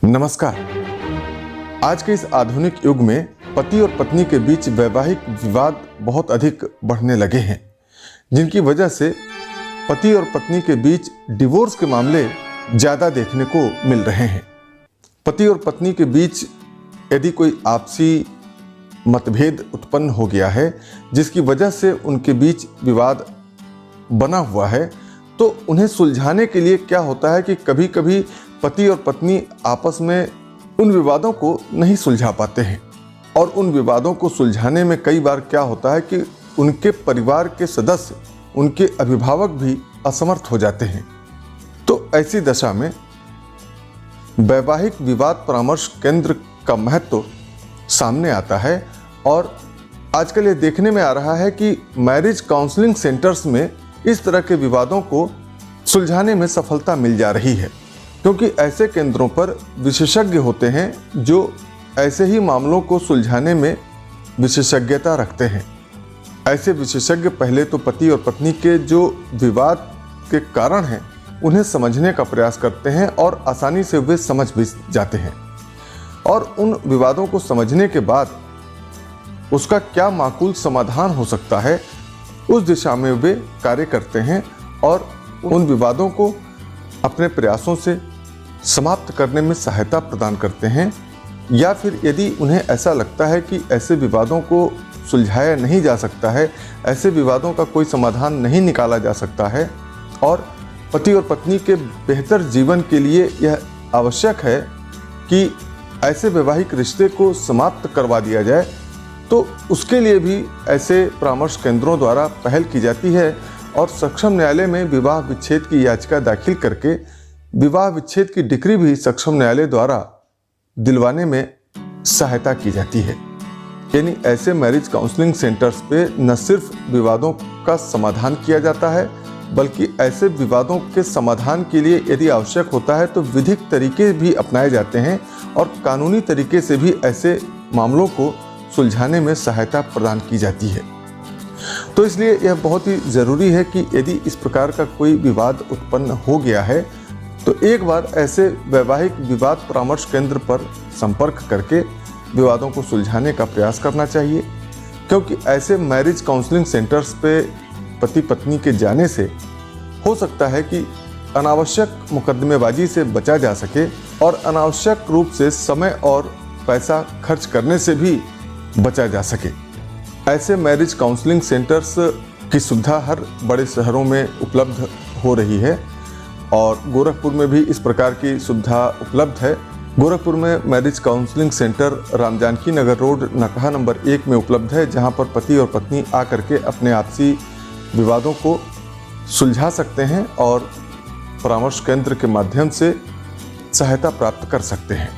नमस्कार। आज के इस आधुनिक युग में पति और पत्नी के बीच वैवाहिक विवाद बहुत अधिक बढ़ने लगे हैं, जिनकी वजह से पति और पत्नी के बीच डिवोर्स के मामले ज़्यादा देखने को मिल रहे हैं। पति और पत्नी के बीच यदि कोई आपसी मतभेद उत्पन्न हो गया है, जिसकी वजह से उनके बीच विवाद बना हुआ है, तो उन्हें सुलझाने के लिए क्या होता है कि कभी कभी पति और पत्नी आपस में उन विवादों को नहीं सुलझा पाते हैं, और उन विवादों को सुलझाने में कई बार क्या होता है कि उनके परिवार के सदस्य, उनके अभिभावक भी असमर्थ हो जाते हैं। तो ऐसी दशा में वैवाहिक विवाद परामर्श केंद्र का महत्व सामने आता है, और आजकल ये देखने में आ रहा है कि मैरिज काउंसलिंग सेंटर्स में इस तरह के विवादों को सुलझाने में सफलता मिल जा रही है, क्योंकि ऐसे केंद्रों पर विशेषज्ञ होते हैं जो ऐसे ही मामलों को सुलझाने में विशेषज्ञता रखते हैं। ऐसे विशेषज्ञ पहले तो पति और पत्नी के जो विवाद के कारण हैं उन्हें समझने का प्रयास करते हैं, और आसानी से वे समझ भी जाते हैं, और उन विवादों को समझने के बाद उसका क्या माकूल समाधान हो सकता है उस दिशा में वे कार्य करते हैं, और उन विवादों को अपने प्रयासों से समाप्त करने में सहायता प्रदान करते हैं। या फिर यदि उन्हें ऐसा लगता है कि ऐसे विवादों को सुलझाया नहीं जा सकता है, ऐसे विवादों का कोई समाधान नहीं निकाला जा सकता है, और पति और पत्नी के बेहतर जीवन के लिए यह आवश्यक है कि ऐसे वैवाहिक रिश्ते को समाप्त करवा दिया जाए, तो उसके लिए भी ऐसे परामर्श केंद्रों द्वारा पहल की जाती है, और सक्षम न्यायालय में विवाह विच्छेद की याचिका दाखिल करके विवाह विच्छेद की डिक्री भी सक्षम न्यायालय द्वारा दिलवाने में सहायता की जाती है। यानी ऐसे मैरिज काउंसलिंग सेंटर्स पे न सिर्फ विवादों का समाधान किया जाता है, बल्कि ऐसे विवादों के समाधान के लिए यदि आवश्यक होता है तो विधिक तरीके भी अपनाए जाते हैं, और कानूनी तरीके से भी ऐसे मामलों को सुलझाने में सहायता प्रदान की जाती है। तो इसलिए यह बहुत ही ज़रूरी है कि यदि इस प्रकार का कोई विवाद उत्पन्न हो गया है तो एक बार ऐसे वैवाहिक विवाद परामर्श केंद्र पर संपर्क करके विवादों को सुलझाने का प्रयास करना चाहिए, क्योंकि ऐसे मैरिज काउंसलिंग सेंटर्स पे पति पत्नी के जाने से हो सकता है कि अनावश्यक मुकदमेबाजी से बचा जा सके, और अनावश्यक रूप से समय और पैसा खर्च करने से भी बचा जा सके। ऐसे मैरिज काउंसलिंग सेंटर्स की सुविधा हर बड़े शहरों में उपलब्ध हो रही है, और गोरखपुर में भी इस प्रकार की सुविधा उपलब्ध है। गोरखपुर में मैरिज काउंसलिंग सेंटर रामजानकी नगर रोड नकहा नंबर 1 में उपलब्ध है, जहां पर पति और पत्नी आकर के अपने आपसी विवादों को सुलझा सकते हैं और परामर्श केंद्र के माध्यम से सहायता प्राप्त कर सकते हैं।